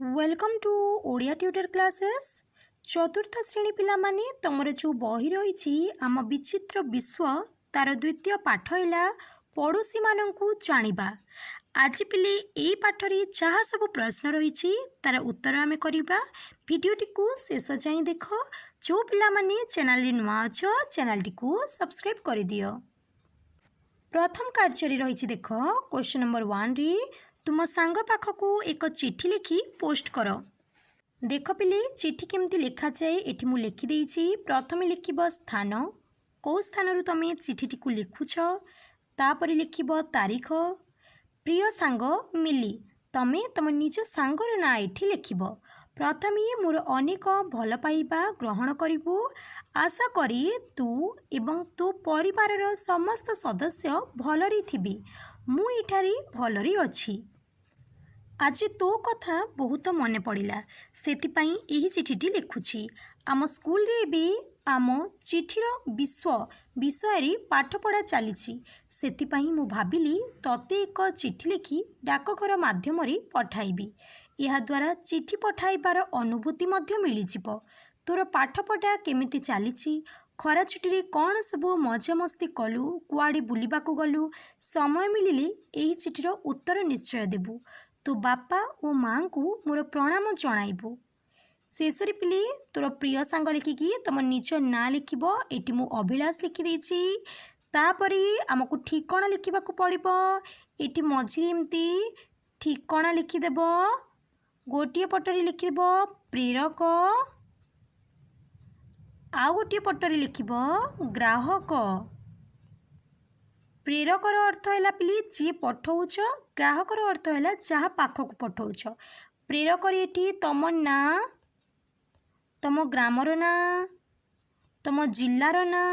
Welcome to Odia tutor classes. चतुर्थ श्रेणी पिला माने तमर जो बही रही आम बिचित्र विश्व तार द्वितीय पाठ है पड़ोशीमानंकु जानिबा। आज पिले यही पाठरे जहाँ सब प्रश्न रही तार उत्तर आमे करिबा। वीडियोटी को शेष जाए देख। जो पिला माने चैनल नुआ अछ चैनल को सब्सक्राइब कर दियो। प्रथम कार्य रही देख क्वेश्चन नंबर 1 रे तुम सांग पाखकू एक चिठी लिखि पोस्ट कर। देख पिले चिठी केमती लिखा जाए एठी मु लिखि देइछि। प्रथम लिखिब स्थान, कौ स्थान तुम चिठीटी को लिखुछ, तापर लिखिब तारीख। प्रिय सांग मिली, तमे तुम निज सांगर ना एठी लिखिब। प्रथमे मोर अनेक भल पाइबा ग्रहण करिबु। आशा करी तू एवं तू परिवारर समस्त सदस्य भलरे थिबे। मु एठारे भलरे अछि। आज तो कथा बहुत मन पड़ा सेतिपाई एही चिठीटी लिखुछि। आम स्कूल रे भी आम चिठीर विश्व विषय पाठ पढ़ा चली सेतिपाई मु भाबिली तते एक चिठी लिखि डाकघर माध्यम पठाइबी। यह द्वारा चिठी पठाइबार अनुभूति मध्य मिलिजिब। तोर पाठ पढ़ा केमिति चली, खरा छुट्टी कौन सब मजा मस्ती कलु, कुआड़े बुलिबाकु गलु, समय मिलिले एही चिठीर उत्तर निश्चय देबु। तो बापा और माँ को मोर प्रणाम जणाइबु। शेषरे पिले तोर प्रिय सांग लिखिकी तुम निज ना लिखिब। एटी मु अभिलाष लिखि देछि। तापरे आमको ठिकाना लिखिबाकु पड़िबो। एटी मझिरे एमती ठिकाना लिखिदेब। गोटिए पटरे लिखिदेब प्रेरक, आउ गोटिए पटरे लिखिब ग्राहक। प्रेरकर अर्थ है पिले जी पठाऊच, ग्राहकर अर्थ है जहाँ पाखक पठाऊच। प्रेरकर ये तुम ना, तुम ग्रामर ना, तुम जिल्लार ना,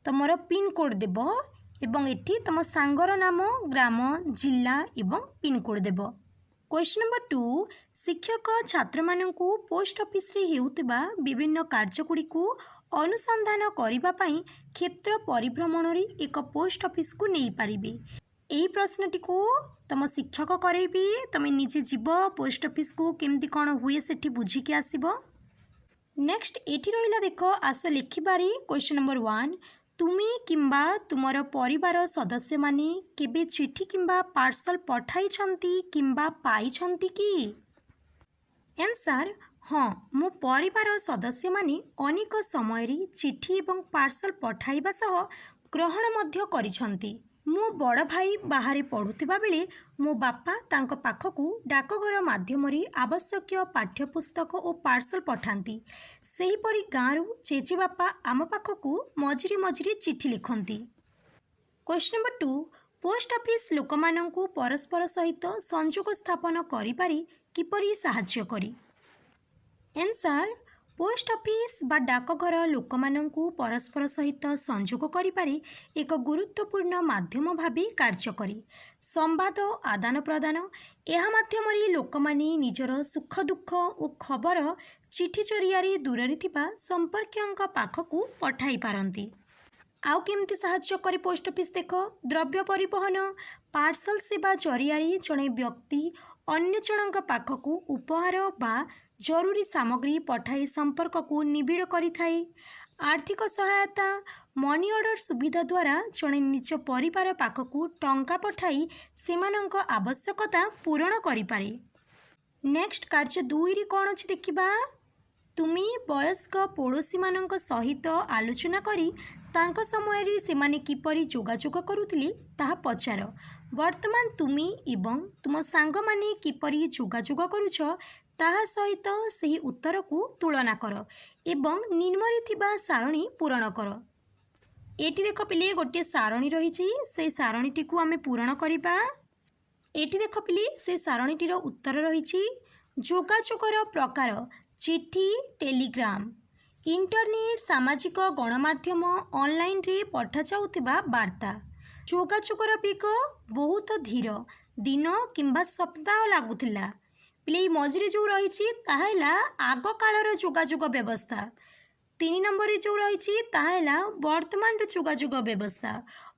तुमर पिनकोड देव एवं एठी तुम सांगर नाम, ग्राम, जिल्ला एवं पिनकोड देव। क्वेश्चन नंबर 2, शिक्षक छात्र मानंकु पोस्ट ऑफिस रे हेउतिबा विभिन्न कार्यगुड़ी को अनुसंधान करिबा पई क्षेत्र परिभ्रमण एक पोस्ट ऑफिस को नहीं पारिबे। एही प्रश्नटी को तुम शिक्षक करेबी। तुम निजे जीव पोस्ट ऑफिस को केमती कौन हुए सेठी बुझी के आसीबो। नेक्स्ट एठी रहिला देख आस लिखिबारे क्वेश्चन नंबर 1, तुमे किंबा तुमर परिवार सदस्य माने केबे चिठी किंबा पार्सल पठाई छंती किंबा पाई छंती की? आंसर हाँ, मो परिवार सदस्य माने अनेक समय चिठी एवं पार्सल पठाइबा सह ग्रहण मध्य करिछंती। मो बड़ भाई बाहर पढ़ुथिबा बेले मो बापा तांको पाखकू डाकघर माध्यम आवश्यक पाठ्यपुस्तक और पार्सल पठांती। सेहीपरि गाँव चेची बापा आम पाखकू मझिरे मझिरे चिठी लिखंती। क्वेश्चन नंबर 2, पोस्ट ऑफिस लोकमानंकू परस्पर सहित संयोग स्थापन करिपारे किपरि साहाय्य करी? आंसर पोस्ट ऑफिस बा डाकघर लोकमानंकू परस्पर सहित संयोग करिपारे एक गुरुत्वपूर्ण माध्यम भावे कार्य करी। संवाद आदान प्रदान यह माध्यम लोकमाने निजर सुख दुख और खबर चिठी जरिया दूर थिबा संपर्क पाखकू पठाई पारंती। आउ केमती साहाय्य करे पोस्ट ऑफिस देख, द्रव्य परिवहन पार्सल सेवा जरिया जड़े व्यक्ति अन्य जन पाखकू उपहार बा जरूरी सामग्री पठाई संपर्क को निबिड़ करि थाए। आर्थिक सहायता मनी ऑर्डर सुविधा द्वारा जड़े निज परिवार पाखकू टंका पठाई सेमानंक आवश्यकता पूरण करि पारे। नेक्स्ट कार्य 2 रे कौन अछि देखिबा। तुमी वयस्क पड़ोशी मानक सहित आलोचना करी तांको समय रे सेमाने किपरि जोगाजोग करुथिले ताहा पचार। वर्तमान तुमी एवं तुम सांग माने किपरि जोगाजोग करुछ ताहा सहित सही उत्तर को तुलना कर एवं निम्नरे थिबा सारणी पूरण कर। एटी देख पिले गोटे सारणी रही, से सारणीटी को आमे पूरण करिबा। एटी देख पिले से सारणीटीर उत्तर रही। जोगाजोगर प्रकार चिठी, टेलीग्राम, इंटरनेट, सामाजिक गणमाध्यम, ऑनलाइन रे पठा जाउथिबा वार्ता। जोगाजोगर बेग बहुत धीर, दिन किंबा सप्ताह लागुथिला। पिले मझिरे जो रही ताहा आग कालर जोगाजोग व्यवस्था। 3 नंबर जो रही ताहा वर्तमान जोगाजोग व्यवस्था।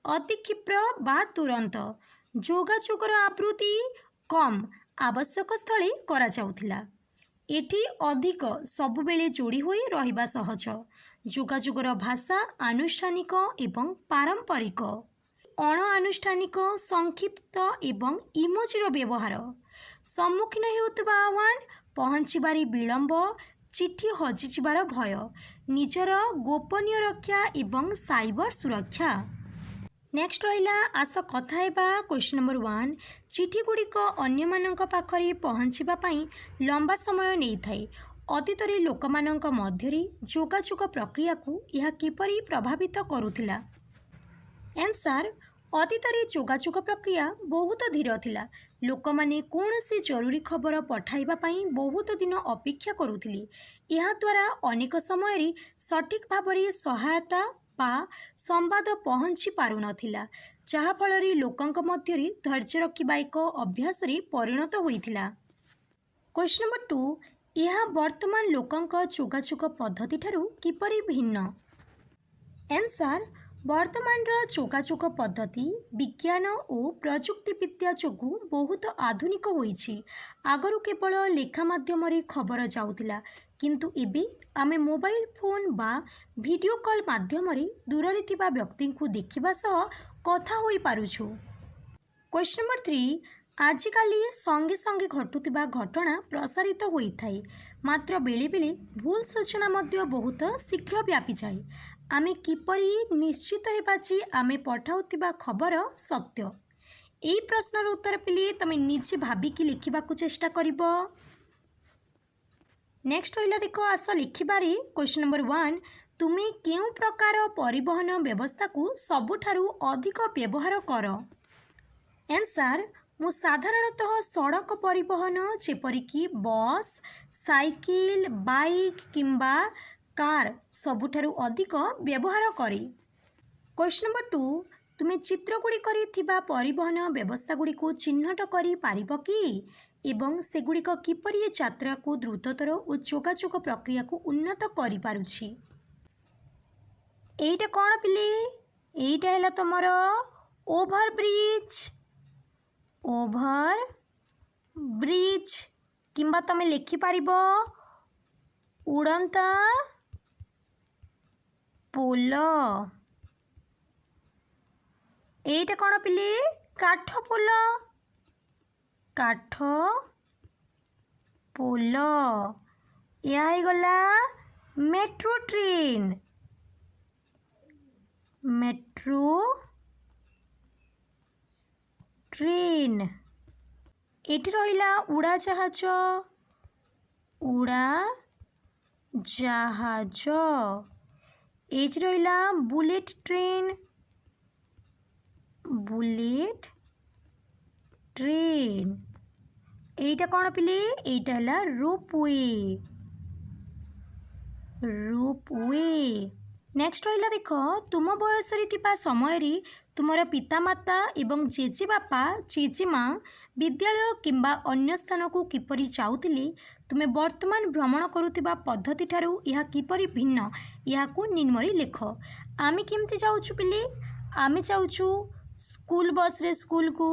अति क्षिप्र बा तुरंत जोगाजोगर आवृत्ति कम, ଆବଶ୍ୟକ ସ୍ଥଳେ କରାଯାଉଥିଲା। ଏଠି ଅଧିକ ସବୁବେଳେ ଯୋଡ଼ି ହୋଇ ରହିବା ସହଜ। ଯୋଗାଯୋଗର ଭାଷା ଆନୁଷ୍ଠାନିକ ଏବଂ ପାରମ୍ପରିକ। ଅଣଆନୁଷ୍ଠାନିକ, ସଂକ୍ଷିପ୍ତ ଏବଂ ଇମୋଜିର ବ୍ୟବହାର। ସମ୍ମୁଖୀନ ହେଉଥିବା ଆହ୍ୱାନ, ପହଞ୍ଚିବାରେ ବିଳମ୍ବ, ଚିଠି ହଜିଯିବାର ଭୟ, ନିଜର ଗୋପନୀୟ ରକ୍ଷା ଏବଂ ସାଇବର ସୁରକ୍ଷା। ନେକ୍ସଟ ରହିଲା, ଆସ କଥା ହେବା କ୍ୱେଶ୍ଚନ ନମ୍ବର 1। ଚିଠିଗୁଡ଼ିକ ଅନ୍ୟମାନଙ୍କ ପାଖରେ ପହଞ୍ଚିବା ପାଇଁ ଲମ୍ବା ସମୟ ନେଇଥାଏ। ଅତୀତରେ ଲୋକମାନଙ୍କ ମଧ୍ୟରେ ଯୋଗାଯୋଗ ପ୍ରକ୍ରିୟାକୁ ଏହା କିପରି ପ୍ରଭାବିତ କରୁଥିଲା? ଆନ୍ସର, ଅତୀତରେ ଯୋଗାଯୋଗ ପ୍ରକ୍ରିୟା ବହୁତ ଧୀର ଥିଲା। ଲୋକମାନେ କୌଣସି ଜରୁରୀ ଖବର ପଠାଇବା ପାଇଁ ବହୁତ ଦିନ ଅପେକ୍ଷା କରୁଥିଲେ। ଏହାଦ୍ୱାରା ଅନେକ ସମୟରେ ସଠିକ୍ ଭାବରେ ସହାୟତା ବା ସମ୍ବାଦ ପହଞ୍ଚି ପାରୁନଥିଲା, ଯାହାଫଳରେ ଲୋକଙ୍କ ମଧ୍ୟରେ ଧୈର୍ଯ୍ୟ ରଖିବା ଏକ ଅଭ୍ୟାସରେ ପରିଣତ ହୋଇଥିଲା। Question number 2। ଏହା ବର୍ତ୍ତମାନ ଲୋକଙ୍କ ଯୋଗାଯୋଗ ପଦ୍ଧତିଠାରୁ କିପରି ଭିନ୍ନ? ଆନ୍ସର, ବର୍ତ୍ତମାନର ଯୋଗାଯୋଗ ପଦ୍ଧତି ବିଜ୍ଞାନ ଓ ପ୍ରଯୁକ୍ତିବିଦ୍ୟା ଯୋଗୁଁ ବହୁତ ଆଧୁନିକ ହୋଇଛି। ଆଗରୁ କେବଳ ଲେଖା ମାଧ୍ୟମରେ ଖବର ଯାଉଥିଲା, କିନ୍ତୁ ଏବେ ଆମେ ମୋବାଇଲ ଫୋନ୍ ବା ଭିଡ଼ିଓ କଲ୍ ମାଧ୍ୟମରେ ଦୂରରେ ଥିବା ବ୍ୟକ୍ତିଙ୍କୁ ଦେଖିବା ସହ କଥା ହୋଇପାରୁଛୁ। Question number 3। ଆଜିକାଲି ସଙ୍ଗେ ସଙ୍ଗେ ଘଟୁଥିବା ଘଟଣା ପ୍ରସାରିତ ହୋଇଥାଏ, ମାତ୍ର ବେଳେବେଳେ ଭୁଲ ସୂଚନା ମଧ୍ୟ ବହୁତ ଶୀଘ୍ର ବ୍ୟାପିଯାଏ। ଆମେ କିପରି ନିଶ୍ଚିତ ହେବା ଯେ ଆମେ ପଠାଉଥିବା ଖବର ସତ୍ୟ? ଏହି ପ୍ରଶ୍ନର ଉତ୍ତର ପିଲେ ତୁମେ ନିଜେ ଭାବିକି ଲେଖିବାକୁ ଚେଷ୍ଟା କରିବ। ନେକ୍ସଟ ରହିଲା, ଦେଖ, ଆସ ଲେଖିବାରେ କ୍ୱେଶ୍ଚନ ନମ୍ବର 1। ତୁମେ କେଉଁ ପ୍ରକାର ପରିବହନ ବ୍ୟବସ୍ଥାକୁ ସବୁଠାରୁ ଅଧିକ ବ୍ୟବହାର କର? ଆନ୍ସର, ମୁଁ ସାଧାରଣତଃ ସଡ଼କ ପରିବହନ ଯେପରିକି ବସ୍, ସାଇକେଲ, ବାଇକ୍ କିମ୍ବା କାର୍ ସବୁଠାରୁ ଅଧିକ ବ୍ୟବହାର କରେ। Question number 2। ତୁମେ ଚିତ୍ରଗୁଡ଼ିକରେ ଥିବା ପରିବହନ ବ୍ୟବସ୍ଥାଗୁଡ଼ିକୁ ଚିହ୍ନଟ କରିପାରିବ କି ଏବଂ ସେଗୁଡ଼ିକ କିପରି ଯାତ୍ରାକୁ ଦ୍ରୁତତର ଓ ଯୋଗାଯୋଗ ପ୍ରକ୍ରିୟାକୁ ଉନ୍ନତ କରିପାରୁଛି? ଏଇଟା କ'ଣ ପିଲେ? ଏଇଟା ହେଲା ତୁମର ଓଭରବ୍ରିଜ। ଓଭରବ୍ରିଜ କିମ୍ବା ତୁମେ ଲେଖିପାରିବ ଉଡ଼ନ୍ତା ପୋଲ। ଏଇଟା କ'ଣ ପିଲେ? କାଠ ପୋଲ। କାଠ ପୋଲ। ଏହା ହେଇଗଲା ମେଟ୍ରୋ ଟ୍ରେନ୍। Metro train. ଏଠି ରହିଲା ଉଡ଼ାଜାହାଜ। ଉଡ଼ାଜାହାଜ। ଏଠି ରହିଲା ବୁଲେଟ୍ ଟ୍ରେନ୍। Bullet train. এইটা କ'ଣ ପିଲେ? এইটা ହେଲା ରୋପୱେ। ରୋପୱେ। ନେକ୍ସଟ ରହିଲା, ଦେଖ, ତୁମ ବୟସରେ ଥିବା ସମୟରେ ତୁମର ପିତାମାତା ଏବଂ ଜେଜେବାପା ଜେଜେମା ବିଦ୍ୟାଳୟ କିମ୍ବା ଅନ୍ୟ ସ୍ଥାନକୁ କିପରି ଯାଉଥିଲେ, ତୁମେ ବର୍ତ୍ତମାନ ଭ୍ରମଣ କରୁଥିବା ପଦ୍ଧତିଠାରୁ ଏହା କିପରି ଭିନ୍ନ, ଏହାକୁ ନିମ୍ନରେ ଲେଖ। ଆମେ କେମିତି ଯାଉଛୁ ପିଲେ? ଆମେ ଯାଉଛୁ ସ୍କୁଲ ବସ୍ରେ ସ୍କୁଲକୁ।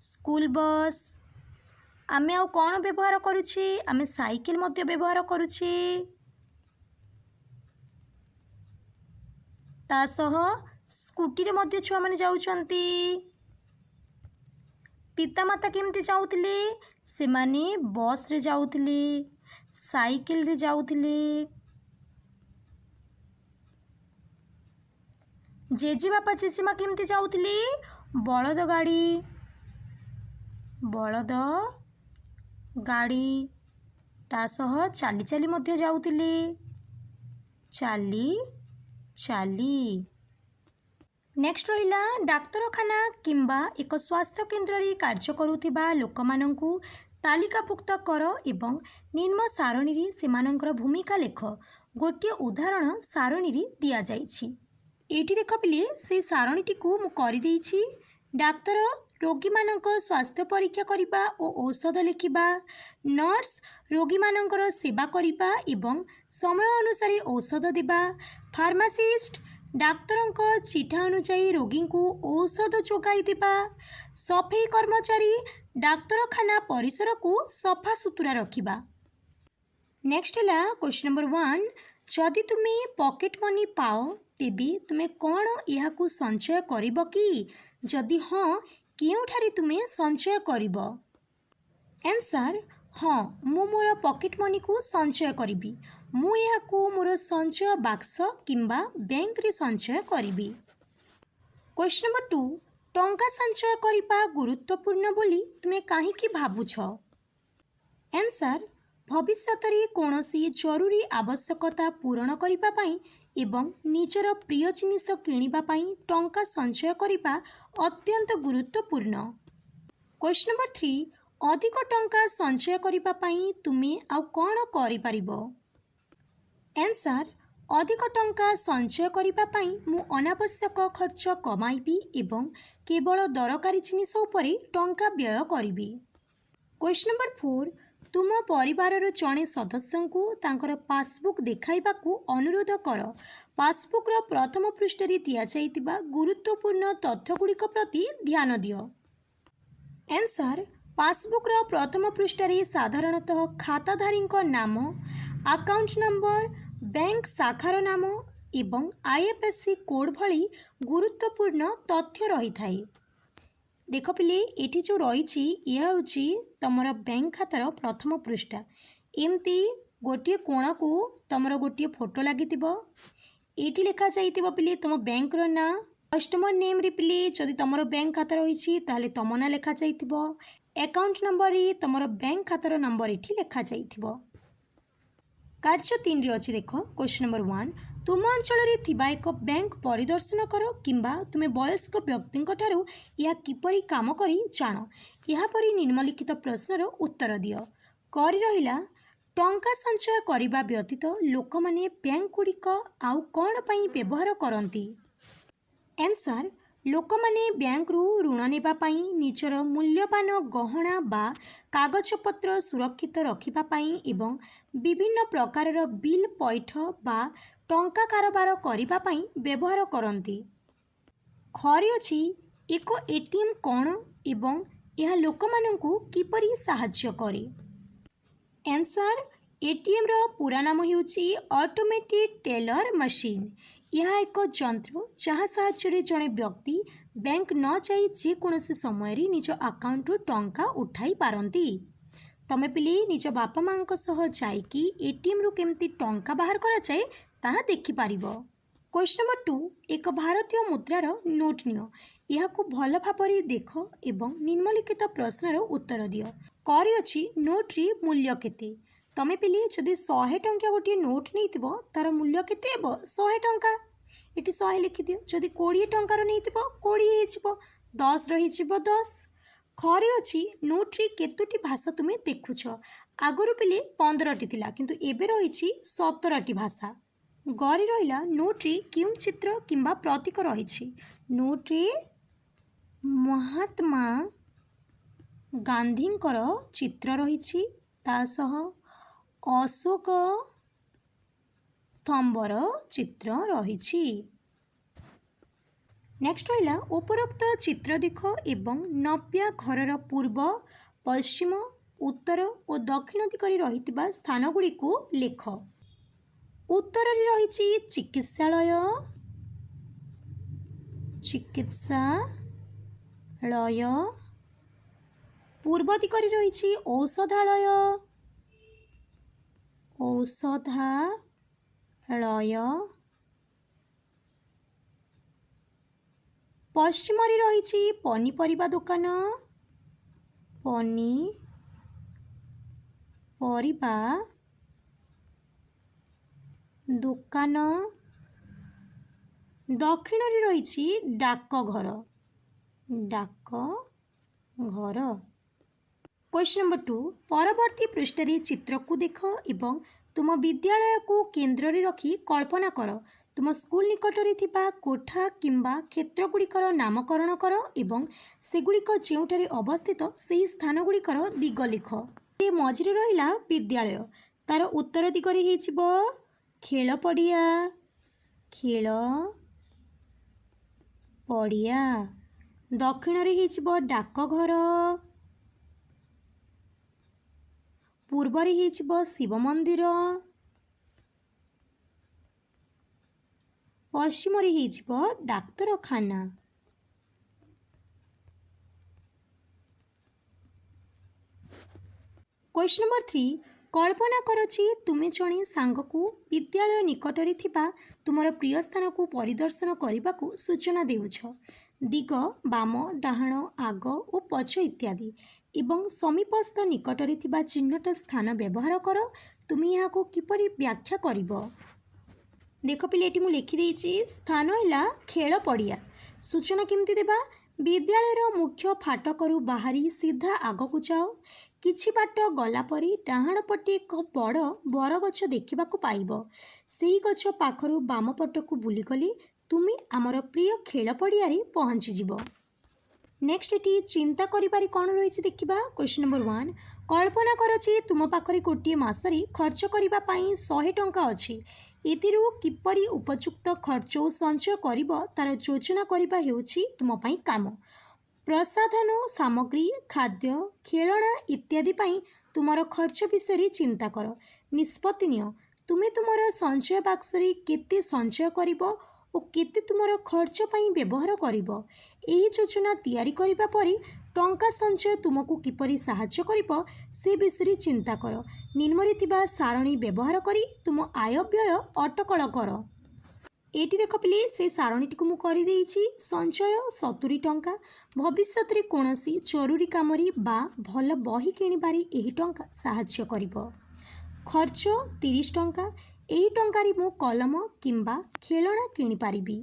School bus. ଆମେ ଆଉ କ'ଣ ବ୍ୟବହାର କରୁଛେ? ଆମେ ସାଇକେଲ ମଧ୍ୟ ବ୍ୟବହାର କରୁଛେ। ତା ସହ ସ୍କୁଟିରେ ମଧ୍ୟ ଛୁଆମାନେ ଯାଉଛନ୍ତି। ପିତାମାତା କେମିତି ଯାଉଥିଲେ? ସେମାନେ ବସ୍ରେ ଯାଉଥିଲେ, ସାଇକେଲରେ ଯାଉଥିଲେ। ଜେଜେବାପା ଜେଜେମା କେମିତି ଯାଉଥିଲେ? ବଳଦ ଗାଡ଼ି। ବଳଦ ଗାଡ଼ି। ତା ସହ ଚାଲି ଚାଲି ମଧ୍ୟ ଯାଉଥିଲେ। ଚାଲି ଚାଲି। ନେକ୍ସଟ ରହିଲା, ଡାକ୍ତରଖାନା କିମ୍ବା ଏକ ସ୍ୱାସ୍ଥ୍ୟ କେନ୍ଦ୍ରରେ କାର୍ଯ୍ୟ କରୁଥିବା ଲୋକମାନଙ୍କୁ ତାଲିକାଭୁକ୍ତ କର ଏବଂ ନିମ୍ନ ସାରଣୀରେ ସେମାନଙ୍କର ଭୂମିକା ଲେଖ। ଗୋଟିଏ ଉଦାହରଣ ସାରଣୀରେ ଦିଆଯାଇଛି। ଏଇଠି ଦେଖ ପିଲେ, ସେଇ ସାରଣୀଟିକୁ ମୁଁ କରିଦେଇଛି। ଡାକ୍ତର ରୋଗୀମାନଙ୍କ ସ୍ୱାସ୍ଥ୍ୟ ପରୀକ୍ଷା କରିବା ଓ ଔଷଧ ଲେଖିବା। ନର୍ସ ରୋଗୀମାନଙ୍କର ସେବା କରିବା ଏବଂ ସମୟ ଅନୁସାରେ ଔଷଧ ଦେବା। ଫାର୍ମାସିଷ୍ଟ डाक्तरଙ୍କ चिठा अनुଯାयी रोगी को औषध जोगाई देबा। सफेई कर्मचारी डाक्तरखाना परिसर को सफा सुतुरा रखिबा। नेक्स्ट है क्वेश्चन नंबर 1, जदि तुमे पॉकेट मनी पाओ तेबे तुमे कौन यह संचय करिब कि? जदि हाँ, केउठारे तुमे संचय करिब? आंसर, हाँ, मु मोर पॉकेट मनी को संचय करिबी। मु यहाकू मोर संचय बाक्स किंबा बैंक रे संचय करिबी। क्वेश्चन नंबर 2, टंका संचय करिबा गुरुत्वपूर्ण बोली तुमे काहेकि भाबुछ? आंसर, भविष्यतरे कौनसी जरूरी आवश्यकता पूरण करिबा पाई एवं निजर प्रिय जिनिस किनिबा पाई टंका संचय करिबा अत्यंत गुरुत्वपूर्ण। क्वेश्चन नंबर 3, अधिक टंका संचय करिबा पाई तुमे आउ कौन करि परिबो? आंसर, अधिक टंका संचय करिबा पाई मु अनावश्यक खर्च कमाइबी एवं केवल दरकारी जिनिस उपरे टंका व्यय करिबी। क्वेश्चन नंबर 4, तुम परिवारर जणे सदस्य को तांकर पासबुक देखाइबाकू अनुरोध कर। पासबुक रो प्रथम पृष्ठ रे दिया जाइतिबा गुरुत्वपूर्ण तथ्य गुड़िक प्रति ध्यान दियो। आंसर, पासबुक रो प्रथम पृष्ठ रे साधारणतः खाताधारी नाम, अकाउंट नंबर, बैंक शाखार नाम एवं आईएफएससी कोड भली गुरुत्वपूर्ण तथ्य रही थाए। देख पिले एठी जो रही यह होची तमर बैंक खातार प्रथम पृष्ठ। एमती गोटे कोण को तमर गोटे फोटो लगी एठी लिखा जाइतिबो पिले तुम बैंक रो ना, कस्टमर नेम रे पिले जदि तमर बैंक खाता रही ताले तम ना लिखा जाइतिबो। अकाउंट नंबर रे तमर बैंक खातार नंबर एठी लिखा जाइतिबो। कार्य 3 रे अछि देखो। क्वेश्चन नंबर 1, तुम अंचल रे थिबा एक बैंक परिदर्शन करो किंबा तुमे वयस्क व्यक्ति ठारू या किपरि काम करी जाण। यह परि निम्नलिखित प्रश्नर उत्तर दियो। करी रहिला, टंका संचय करिबा व्यतीत लोक माने बैंक गुड़िक आउ कौन पई व्यवहार करंती? आंसर, लोक माने बैंक रु ऋण नेबा पई निजर मूल्यवान गहना बा कागज पत्र सुरक्षित रखिबा पई एवं विभिन्न प्रकारर बिल पैठ बा टंका कारोबार करिबा पई व्यवहार करंती। खरी अछि एक एटीएम कौन एवं यह लोक मानंकु किपरि साहाय्य करे? आंसर, एटीएम रो पूरा नाम हेउची ऑटोमेटेड टेलर मशीन। यह एक यंत्र जहाँ साहाय्य जड़े व्यक्ति बैंक न जाई जेकोसी समय निज अकाउंट टंका उठाई पारंती। तमे पिले निज बापा माँ सह जाइकी एटीएम रु केमती टंका बाहर करा जाए ताहा देखि पारिबो। क्वेश्चन नंबर 2, एक भारतीय मुद्रार नोट नियो। यहाकू भल भाबरे देख एवं निम्नलिखित प्रश्नर उत्तर दियो। करी अछि नोट री मूल्य केते? तमे पिले जदि 100 टंका गोटे नोट नैतिबो तार मूल्य केते हेबो? 100 टंका। एटी 100 लिखि दियो। जदि 20 टंकार नैतिबो 20 हेजिबो, 10 रही जिवो 10। खरी अछि नोट री केतोटी भाषा तुमे देखुछ? आगरु पिले 15टी थिला किंतु एबे रहिछि 17टी भाषा। गरी रहिला, नोट री क्यों चित्र किंबा प्रतीक रहिछि? नोट रे महात्मा गांधींकर चित्र रहिछि, ता सह अशोक स्तंभर चित्र रहिछि। नेक्स्ट रहिला, उपरोक्त चित्र देख एवं नव्या घरर पूर्व, पश्चिम, उत्तर और दक्षिण दिगरे रहितिबा स्थान गुड़ी को लेख। उत्तर रे रहिछि चिकित्सालय, चिकित्सालय। पूर्व दिगरे रहिछि औषधालय, औषधालय। पश्चिम रे रहिछि पनीपरिबा दुकान, पनीपरिबा दुकान। दक्षिण रे रहिछि डाकघर, डाकघर। क्वेश्चन नंबर 2, परवर्ती पृष्ठ रे चित्र को देख एवं तुम विद्यालय को केंद्र रे रखी कल्पना कर। तुम स्कूल निकट रे थिबा कोठा किंबा क्षेत्र गुड़िकर नामकरण कर एवं सेगुड़िक जेउठारे अवस्थित सेही स्थान गुड़िकर दिग लिख। ए मझिरे रहिला विद्यालय, तार उत्तर दिगरे हेजिबो खेल पड़िया, खेल पड़िया। दक्षिण रे हेजिबो डाकघर, पूर्व रे हेजिबो शिव मंदिर, पश्चिम रे हेजिबो डाक्तरखाना। क्वेश्चन नंबर 3, कल्पना कर तुमे जणे सांग को विद्यालय निकटरे थिबा तुमर प्रिय स्थान को परिदर्शन करने को सूचना देउछ। दिग बाम डाहाण आग और पछ इत्यादि एवं समीपस्थ निकटरे थिबा चिन्हट स्थान व्यवहार कर। तुम यहाँ को किपरि व्याख्या करिबो। देख पिले एटी मु लिखि देइछि स्थान हैला खेल पड़िया। सूचना केमती देबा, विद्यालयर मुख्य फाटकरू बाहरी सीधा आगकू जाओ। किछि बाट गला परी डाहाण पटे एक बड़ बरगछ देखिबाकू पाइबो। सेही गछ पाखरू बाम पटकू बुली गली तुमी आमर प्रिय खेल पड़ियारे पहुँची जिवो। नेक्स्ट एटी चिंता करिबारी कौन रही देखिबा। क्वेश्चन नंबर 1, कल्पना कर तुम पाखरे गोटे मासरी खर्च करिबा पई 100 टंका अछि। एतिरु किपरि उपयुक्त खर्च और संचय करिबो तार योजना करिबा हेउछि तुम पई काम। प्रसाधन सामग्री खाद्य खेलना इत्यादि पई तुमर खर्च विषय चिंता कर। निष्पत्ति नियो तुमे तुमर संचय बाक्सरे केते संचय करिबो और केते तुमर खर्च पई व्यवहार करिबो। एही योजना तैयारी करिबा परी टंका संचय तुमको किपरि साहाय्य करिबो से विषय चिंता कर। निम्नरे थिबा सारणी व्यवहार करी तुम आय व्यय अटकल कर। एटी देख पिले से सारणीटी को मु करि देइछि। संचय 70 टंका, भविष्यत रे कोनोसी जरूरी कामरी बा भल बही किनिबारी एही टंका साहाय्य करिबो। खर्च 30 टंका, एही टंकारी मु कलम किंबा खेलना किनि पारिबी।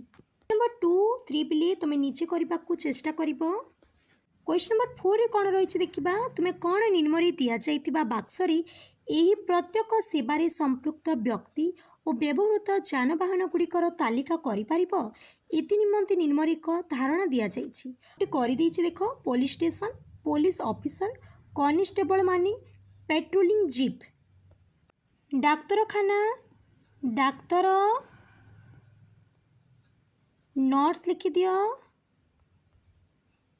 नंबर 2, 3 पिले तुमे नीचे करबाकू चेष्टा करिबो। क्वेश्चन नंबर 4 रे कौन रही देखिबा। तुमे कौन निम्नरे दिया जाइतिबा बाक्सरी एही प्रत्येक सेवारे संपृक्त व्यक्ति और व्यवहृत जानवाहन गुड़िकर तालिका करिपारिबो। एति निमंते निम्नरे एक धारणा दिया जाइछि। एटी करि देइछि देख, police station, police officer, constable माने, पेट्रोलिंग जीप, डाक्तरखाना, डाक्तर, नर्स लिखि दियो।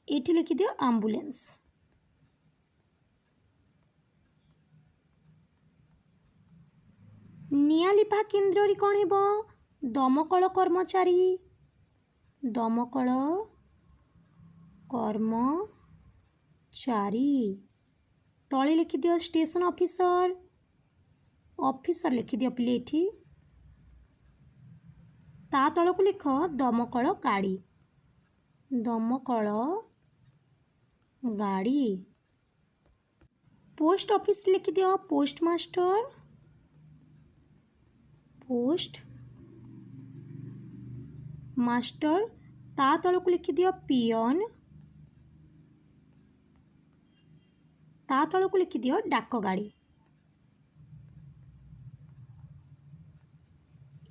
एटी लिखि दियो एम्बुलेंस। निया लिपा केन्द्र रे कौन हेबो, दमकल कर्मचारी, दमकल कर्मचारी। तले लिखि दियो स्टेशन ऑफिसर, ऑफिसर लिखि दियो पिले एठी। ता तलकू लिख दमकल गाड़ी, दमकल गाड़ी। पोस्ट ऑफिस लिखि दियो पोस्ट मास्टर, पोस्ट मास्टर। ता तलकू लिखि दियो पियन, ता तलकू लिखि दियो डाक गाड़ी।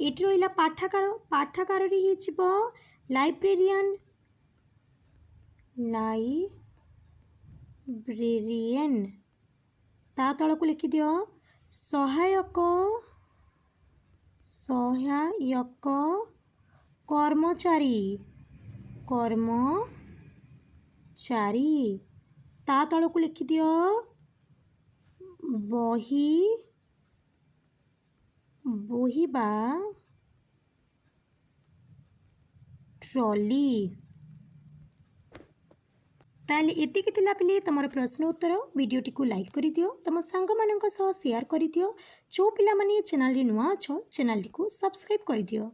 एटी रहिला पाठागार, पाठागार रे हिजिबो लाइब्रेरियन, लाइब्रेरियन। ता तलकू लिखि दियो सहायक, सहायक कर्मचारी, कर्मचारी। ता तलकू लिखि दियो बही, बोहिबा ट्रॉली। ताले एतिकी थिला पिले तमर प्रश्न उत्तर। वीडियोटी को लाइक करि दियो, तम सांग मानक सह शेयर करि दियो। जो पिला माने चैनल रे नुआ अछ चैनल को सब्सक्राइब करि दियो।